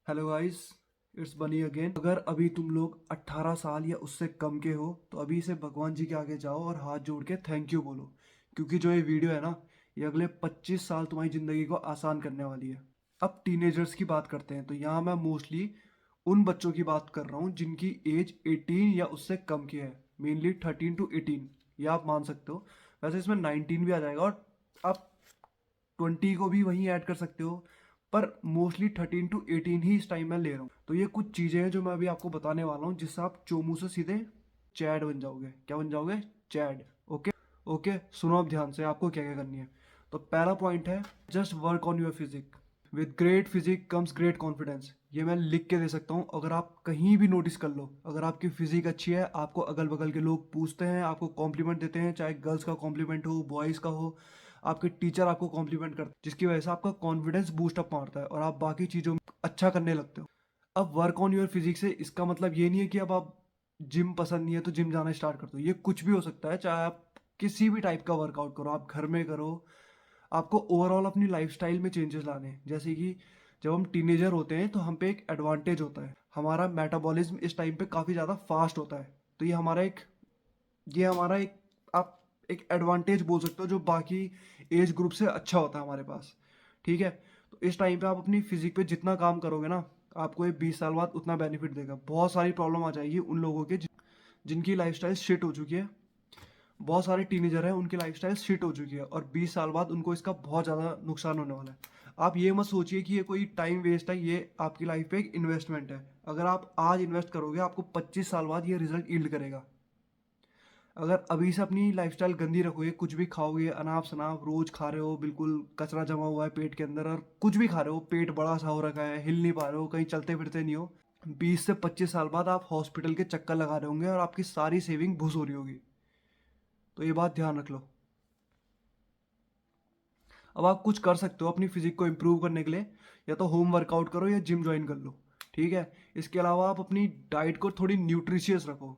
Hello guys, it's बनी again. अगर अभी तुम लोग 18 साल या उससे कम के हो तो अभी से भगवान जी के आगे जाओ और हाथ जोड़ के थैंक यू बोलो, क्योंकि जो ये वीडियो है ना, ये अगले 25 साल तुम्हारी ज़िंदगी को आसान करने वाली है। अब टीनेजर्स की बात करते हैं तो यहाँ मैं मोस्टली उन बच्चों की बात कर रहा हूँ जिनकी एज 18 या उससे कम की है, मेनली 13 to 18, या आप मान सकते हो। वैसे इसमें 19 भी आ जाएगा और आप 20 को भी वहीं ऐड कर सकते हो, पर मोस्टली 13 to 18 ही इस टाइम मैं ले रहा हूँ। तो ये कुछ चीज़ें हैं जो मैं अभी आपको बताने वाला हूँ, जिससे आप चोमू से सीधे चैड बन जाओगे। क्या बन जाओगे? चैड। ओके। ओके, सुनो अब ध्यान से आपको क्या क्या करनी है। तो पहला पॉइंट है, just work on your physique. With great physique comes great confidence. ये मैं लिख के दे सकता हूँ, अगर आप कहीं भी नोटिस कर लो, अगर आपकी फिजिक अच्छी है, आपको अगल बगल के लोग पूछते हैं, आपको कॉम्प्लीमेंट देते हैं, चाहे गर्ल्स का कॉम्प्लीमेंट हो, बॉयज़ का हो, आपके टीचर आपको कॉम्प्लीमेंट करते हैं, जिसकी वजह से आपका कॉन्फिडेंस बूस्ट अप मारता है और आप बाकी चीज़ों में अच्छा करने लगते हो। अब वर्क ऑन योर फिजिक्स से इसका मतलब ये नहीं है कि अब आप जिम पसंद नहीं है तो जिम जाना स्टार्ट कर दो। ये कुछ भी हो सकता है, चाहे आप किसी भी टाइप का वर्कआउट करो, आप घर में करो। आपको ओवरऑल अपनी लाइफस्टाइल में चेंजेस लाने हैं। जैसे कि जब हम टीनेजर होते हैं तो हम पे एक एडवांटेज होता है, हमारा मेटाबॉलिज्म इस टाइम पे काफ़ी ज़्यादा फास्ट होता है। तो ये हमारा एक आप एक एडवांटेज बोल सकते हो, जो बाकी एज ग्रुप से अच्छा होता है हमारे पास। ठीक है। तो इस टाइम पे आप अपनी फिजिक पे जितना काम करोगे ना, आपको ये 20 साल बाद उतना बेनिफिट देगा। बहुत सारी प्रॉब्लम आ जाएगी उन लोगों के जिनकी लाइफस्टाइल शिट हो चुकी है। बहुत सारे टीनेजर हैं, उनकी लाइफस्टाइल शिट हो चुकी है और 20 साल बाद उनको इसका बहुत ज़्यादा नुकसान होने वाला है। आप ये मत सोचिए कि ये कोई टाइम वेस्ट है, ये आपकी लाइफ पे एक इन्वेस्टमेंट है। अगर आप आज इन्वेस्ट करोगे, आपको 25 साल बाद ये रिजल्ट यील्ड करेगा। अगर अभी से अपनी लाइफस्टाइल गंदी रखोगे, कुछ भी खाओगे अनाप शनाप, रोज खा रहे हो, बिल्कुल कचरा जमा हुआ है पेट के अंदर, और कुछ भी खा रहे हो, पेट बड़ा सा हो रखा है, हिल नहीं पा रहे हो, कहीं चलते फिरते नहीं हो, 20 से 25 साल बाद आप हॉस्पिटल के चक्कर लगा रहे होंगे और आपकी सारी सेविंग भूस हो रही होगी। तो ये बात ध्यान रख लो। अब आप कुछ कर सकते हो अपनी फिजिक को इम्प्रूव करने के लिए, या तो होम वर्कआउट करो या जिम ज्वाइन कर लो। ठीक है। इसके अलावा आप अपनी डाइट को थोड़ी न्यूट्रिशियस रखो।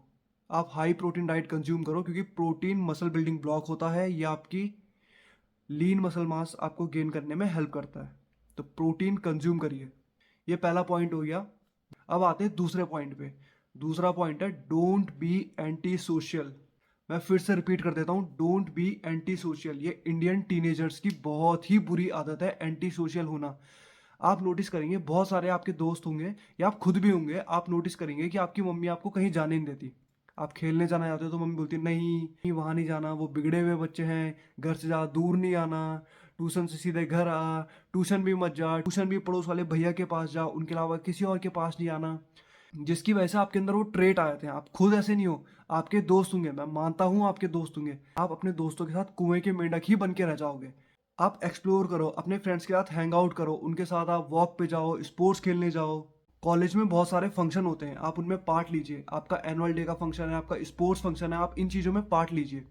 आप हाई प्रोटीन डाइट कंज्यूम करो, क्योंकि प्रोटीन मसल बिल्डिंग ब्लॉक होता है, ये आपकी लीन मसल मास आपको गेन करने में हेल्प करता है। तो प्रोटीन कंज्यूम करिए। ये पहला पॉइंट हो गया। अब आते हैं दूसरे पॉइंट पे। दूसरा पॉइंट है, डोंट बी एंटी सोशल। मैं फिर से रिपीट कर देता हूँ, डोंट बी एंटी सोशल। ये इंडियन टीनेजर्स की बहुत ही बुरी आदत है, एंटी सोशल होना। आप नोटिस करेंगे, बहुत सारे आपके दोस्त होंगे या आप खुद भी होंगे, आप नोटिस करेंगे कि आपकी मम्मी आपको कहीं जाने नहीं देती। आप खेलने जाना चाहते हो तो मम्मी बोलती है, नहीं वहाँ नहीं जाना, वो बिगड़े हुए बच्चे हैं, घर से ज़्यादा दूर नहीं आना, ट्यूशन से सीधे घर आ, ट्यूशन भी मत जा, ट्यूशन भी पड़ोस वाले भैया के पास जा, उनके अलावा किसी और के पास नहीं आना। जिसकी वजह से आपके अंदर वो ट्रेट आए थे। आप खुद ऐसे नहीं हो, आपके दोस्त होंगे, मैं मानता हूँ आपके दोस्त होंगे, आप अपने दोस्तों के साथ कुएं के मेंढक ही बन के रह जाओगे। आप एक्सप्लोर करो, अपने फ्रेंड्स के साथ हैंग आउट करो, उनके साथ आप वॉक पे जाओ, स्पोर्ट्स खेलने जाओ। कॉलेज में बहुत सारे फंक्शन होते हैं, आप उनमें पार्ट लीजिए। आपका एनुअल डे का फंक्शन है, आपका स्पोर्ट्स फंक्शन है, आप इन चीज़ों में पार्ट लीजिए।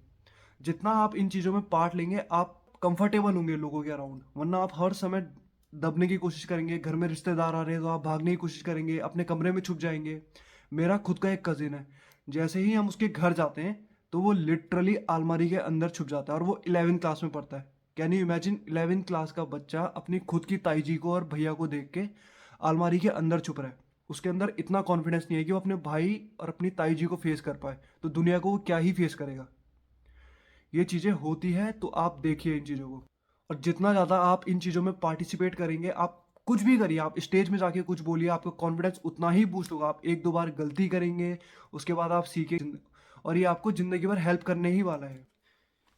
जितना आप इन चीज़ों में पार्ट लेंगे, आप कंफर्टेबल होंगे लोगों के अराउंड। वरना आप हर समय दबने की कोशिश करेंगे, घर में रिश्तेदार आ रहे हैं तो आप भागने की कोशिश करेंगे, अपने कमरे में छुप जाएंगे। मेरा खुद का एक कजिन है, जैसे ही हम उसके घर जाते हैं तो वो लिटरली अलमारी के अंदर छुप जाता है, और वो 11वीं क्लास में पढ़ता है। कैन यू इमेजिन, 11वीं क्लास का बच्चा अपनी खुद की ताई जी को और भैया को देख के अलमारी के अंदर छुप रहा है। उसके अंदर इतना कॉन्फिडेंस नहीं है कि वो अपने भाई और अपनी ताई जी को फेस कर पाए, तो दुनिया को वो क्या ही फेस करेगा। ये चीज़ें होती हैं, तो आप देखिए इन चीज़ों को। और जितना ज़्यादा आप इन चीज़ों में पार्टिसिपेट करेंगे, आप कुछ भी करिए, आप स्टेज में जाके कुछ बोलिए, आपका कॉन्फिडेंस उतना ही बूस्ट होगा। आप एक दो बार गलती करेंगे, उसके बाद आप सीखे, और ये आपको ज़िंदगी भर हेल्प करने ही वाला है।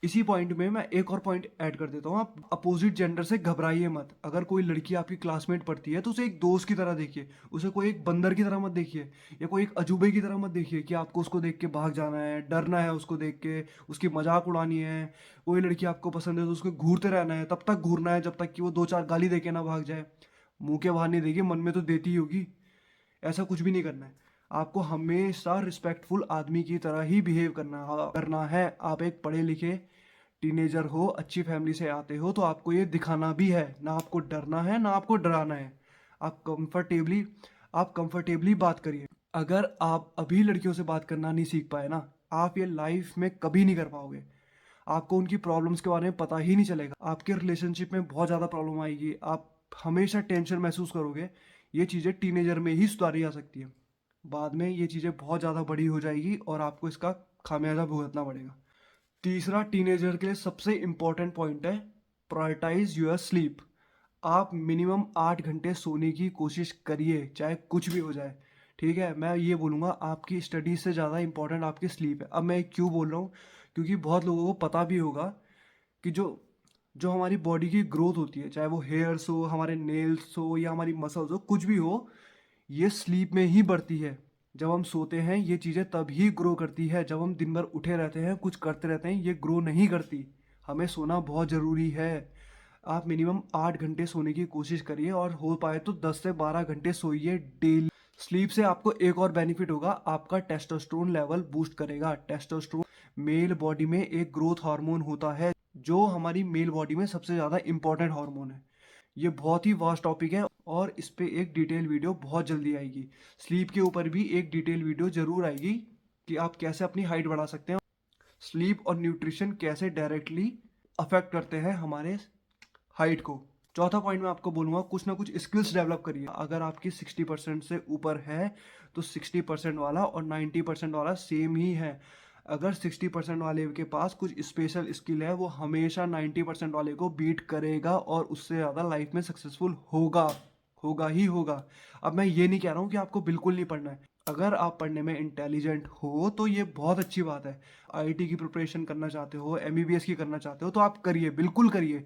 इसी पॉइंट में मैं एक और पॉइंट ऐड कर देता हूँ, आप अपोजिट जेंडर से घबराइए मत। अगर कोई लड़की आपकी क्लासमेट पढ़ती है तो उसे एक दोस्त की तरह देखिए, उसे कोई एक बंदर की तरह मत देखिए, या कोई एक अजूबे की तरह मत देखिए कि आपको उसको देख के भाग जाना है, डरना है उसको देख के, उसकी मजाक उड़ानी है। कोई लड़की आपको पसंद है तो उसको घूरते रहना है, तब तक घूरना है जब तक कि वो दो चार गाली दे के ना भाग जाए। मुंह के बाहर नहीं देगी, मन में तो देती ही होगी। ऐसा कुछ भी नहीं करना है। आपको हमेशा रिस्पेक्टफुल आदमी की तरह ही बिहेव करना है। आप एक पढ़े लिखे टीनेजर हो, अच्छी फैमिली से आते हो, तो आपको ये दिखाना भी है, ना आपको डरना है ना आपको डराना है। आप कंफर्टेबली आप कंफर्टेबली बात करिए। अगर आप अभी लड़कियों से बात करना नहीं सीख पाए ना, आप ये लाइफ में कभी नहीं कर पाओगे। आपको उनकी प्रॉब्लम्स के बारे में पता ही नहीं चलेगा, आपके रिलेशनशिप में बहुत ज़्यादा प्रॉब्लम आएगी। आप हमेशा टेंशन महसूस करोगे, ये चीज़ें टीनेजर में ही सुधारी जा सकती है। बाद में ये चीज़ें बहुत ज़्यादा बड़ी हो जाएगी और आपको इसका खामियाजा भुगतना पड़ेगा। तीसरा टीनेजर के लिए सबसे इम्पोर्टेंट पॉइंट है, प्रायोरिटाइज योर स्लीप। आप मिनिमम 8 घंटे सोने की कोशिश करिए, चाहे कुछ भी हो जाए। ठीक है, मैं ये बोलूँगा आपकी स्टडीज से ज़्यादा इंपॉर्टेंट आपकी स्लीप है। अब मैं क्यों बोल रहा हूँ, क्योंकि बहुत लोगों को पता भी होगा कि जो जो हमारी बॉडी की ग्रोथ होती है, चाहे वो हेयर्स हो, हमारे नेल्स हो या हमारी मसल्स हो, कुछ भी हो, ये स्लीप में ही बढ़ती है। जब हम सोते हैं ये चीज़ें तब ही ग्रो करती है। जब हम दिन भर उठे रहते हैं कुछ करते रहते हैं, ये ग्रो नहीं करती। हमें सोना बहुत ज़रूरी है। आप मिनिमम 8 घंटे सोने की कोशिश करिए और हो पाए तो 10 से 12 घंटे सोइए डेली। स्लीप से आपको एक और बेनिफिट होगा, आपका टेस्टोस्टेरोन लेवल बूस्ट करेगा। टेस्टोस्टेरोन मेल बॉडी में एक ग्रोथ हार्मोन होता है, जो हमारी मेल बॉडी में सबसे ज़्यादा इंपॉर्टेंट हार्मोन है। ये बहुत ही वास्ट टॉपिक है और इस पे एक डिटेल वीडियो बहुत जल्दी आएगी। स्लीप के ऊपर भी एक डिटेल वीडियो जरूर आएगी कि आप कैसे अपनी हाइट बढ़ा सकते हैं। स्लीप और न्यूट्रिशन कैसे डायरेक्टली अफेक्ट करते हैं हमारे हाइट को। चौथा पॉइंट मैं आपको बोलूँगा, कुछ ना कुछ स्किल्स डेवलप करिए। अगर आपकी 60% से ऊपर है तो 60% वाला और 90% वाला सेम ही है। अगर 60% वाले के पास कुछ स्पेशल स्किल है, वो हमेशा 90% वाले को बीट करेगा और उससे ज़्यादा लाइफ में सक्सेसफुल होगा, होगा ही होगा। अब मैं ये नहीं कह रहा हूँ कि आपको बिल्कुल नहीं पढ़ना है। अगर आप पढ़ने में इंटेलिजेंट हो तो ये बहुत अच्छी बात है। आईआईटी की प्रिपरेशन करना चाहते हो, एमबीबीएस की करना चाहते हो तो आप करिए, बिल्कुल करिए।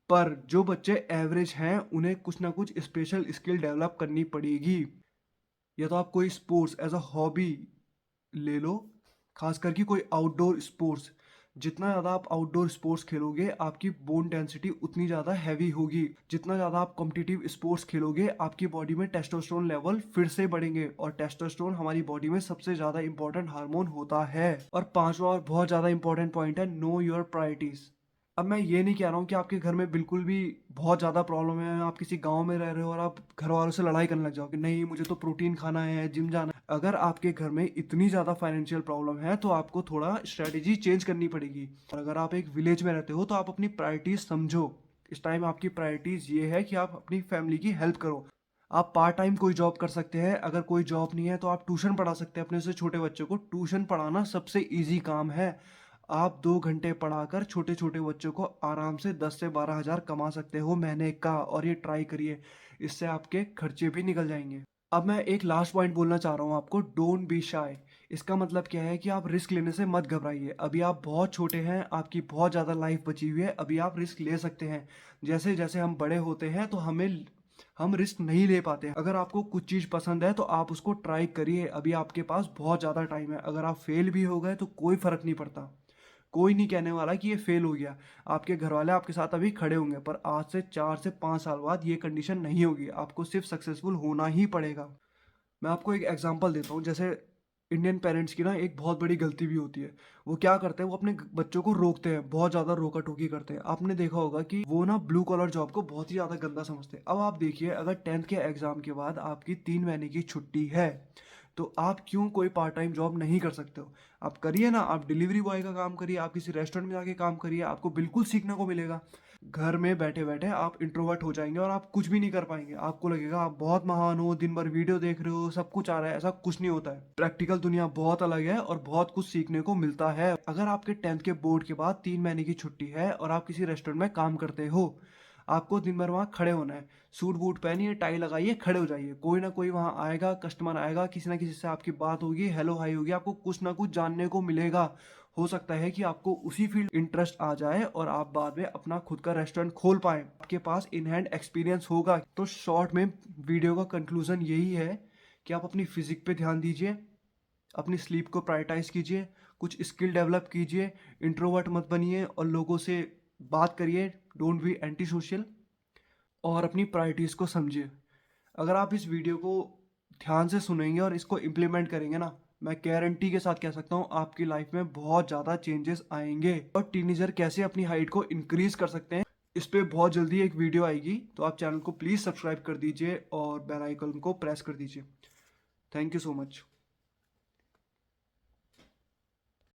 पर जो बच्चे एवरेज हैं उन्हें कुछ ना कुछ स्पेशल स्किल डेवलप करनी पड़ेगी। या तो आप कोई स्पोर्ट्स एज अ हॉबी ले लो, खासकर कि कोई आउटडोर स्पोर्ट्स। जितना ज़्यादा आप आउटडोर स्पोर्ट्स खेलोगे आपकी बोन डेंसिटी उतनी ज़्यादा हैवी होगी। जितना ज़्यादा आप कॉम्पिटिटिव स्पोर्ट्स खेलोगे आपकी बॉडी में टेस्टोस्टेरोन लेवल फिर से बढ़ेंगे और टेस्टोस्टेरोन हमारी बॉडी में सबसे ज़्यादा इंपॉर्टेंट हार्मोन होता है। और पांचवा और बहुत ज़्यादा इंपॉर्टेंट पॉइंट है, नो योर प्रायोरिटीज। अब मैं ये नहीं कह रहा हूँ कि आपके घर में बिल्कुल भी बहुत ज़्यादा प्रॉब्लम है, आप किसी गांव में रह रहे हो और आप घर वालों से लड़ाई करने लग जाओ कि नहीं मुझे तो प्रोटीन खाना है, जिम जाना है। अगर आपके घर में इतनी ज़्यादा फाइनेंशियल प्रॉब्लम है तो आपको थोड़ा स्ट्रेटेजी चेंज करनी पड़ेगी। और अगर आप एक विलेज में रहते हो तो आप अपनी प्रायोरिटीज समझो। इस टाइम आपकी प्रायोरिटीज ये है कि आप अपनी फैमिली की हेल्प करो। आप पार्ट टाइम कोई जॉब कर सकते हैं, अगर कोई जॉब नहीं है तो आप ट्यूशन पढ़ा सकते हैं अपने से छोटे बच्चों को। ट्यूशन पढ़ाना सबसे इजी काम है। आप 2 घंटे पढ़ाकर छोटे छोटे बच्चों को आराम से 10 से 12 हज़ार कमा सकते हो महीने का, और ये ट्राई करिए, इससे आपके खर्चे भी निकल जाएंगे। अब मैं एक लास्ट पॉइंट बोलना चाह रहा हूँ आपको, डोंट बी शाय। इसका मतलब क्या है कि आप रिस्क लेने से मत घबराइए। अभी आप बहुत छोटे हैं, आपकी बहुत ज़्यादा लाइफ बची हुई है, अभी आप रिस्क ले सकते हैं। जैसे जैसे हम बड़े होते हैं तो हम रिस्क नहीं ले पाते हैं। अगर आपको कुछ चीज़ पसंद है तो आप उसको ट्राई करिए, अभी आपके पास बहुत ज़्यादा टाइम है। अगर आप फेल भी हो गए तो कोई फ़र्क नहीं पड़ता। कोई नहीं कहने वाला कि ये फेल हो गया। आपके घर वाले आपके साथ अभी खड़े होंगे, पर आज से 4 से 5 साल बाद ये कंडीशन नहीं होगी। आपको सिर्फ सक्सेसफुल होना ही पड़ेगा। मैं आपको एक एग्जांपल देता हूँ। जैसे इंडियन पेरेंट्स की ना एक बहुत बड़ी गलती भी होती है। वो क्या करते हैं, वो अपने बच्चों को रोकते हैं, बहुत ज़्यादा रोका टोकी करते हैं। आपने देखा होगा कि वो ना ब्लू कॉलर जॉब को बहुत ही ज़्यादा गंदा समझते हैं। अब आप देखिए, अगर 10th के एग्ज़ाम के बाद आपकी 3 महीने की छुट्टी है तो आप क्यों कोई पार्ट टाइम जॉब नहीं कर सकते हो? आप करिए ना, आप डिलीवरी बॉय का काम करिए, आप किसी रेस्टोरेंट में जाके काम करिए, आपको बिल्कुल सीखने को मिलेगा। घर में बैठे बैठे आप इंट्रोवर्ट हो जाएंगे और आप कुछ भी नहीं कर पाएंगे। आपको लगेगा आप बहुत महान हो, दिन भर वीडियो देख रहे हो, सब कुछ आ रहा है। ऐसा कुछ नहीं होता है। प्रैक्टिकल दुनिया बहुत अलग है और बहुत कुछ सीखने को मिलता है। अगर आपके 10th के बोर्ड के बाद 3 महीने की छुट्टी है और आप किसी रेस्टोरेंट में काम करते हो, आपको दिन भर वहाँ खड़े होना है। सूट बूट पहनिए, टाई लगाइए, खड़े हो जाइए। कोई ना कोई वहाँ आएगा, कस्टमर आएगा, किसी ना किसी से आपकी बात होगी, हेलो हाई होगी, आपको कुछ ना कुछ जानने को मिलेगा। हो सकता है कि आपको उसी फील्ड इंटरेस्ट आ जाए और आप बाद में अपना खुद का रेस्टोरेंट खोल पाए। आपके पास इन हैंड एक्सपीरियंस होगा। तो शॉर्ट में वीडियो का कंक्लूजन यही है कि आप अपनी फिजिक पे ध्यान दीजिए, अपनी स्लीप को प्रायोरिटाइज कीजिए, कुछ स्किल डेवलप कीजिए, इंट्रोवर्ट मत बनिए और लोगों से बात करिए, डोंट बी एंटी सोशल, और अपनी प्रायोरिटीज़ को समझिए। अगर आप इस वीडियो को ध्यान से सुनेंगे और इसको इम्प्लीमेंट करेंगे ना, मैं गारंटी के साथ कह सकता हूँ आपकी लाइफ में बहुत ज़्यादा चेंजेस आएंगे। और टीनेजर कैसे अपनी हाइट को इंक्रीज कर सकते हैं, इस पे बहुत जल्दी एक वीडियो आएगी। तो आप चैनल को प्लीज़ सब्सक्राइब कर दीजिए और बेल आइकन को प्रेस कर दीजिए। Thank you so much.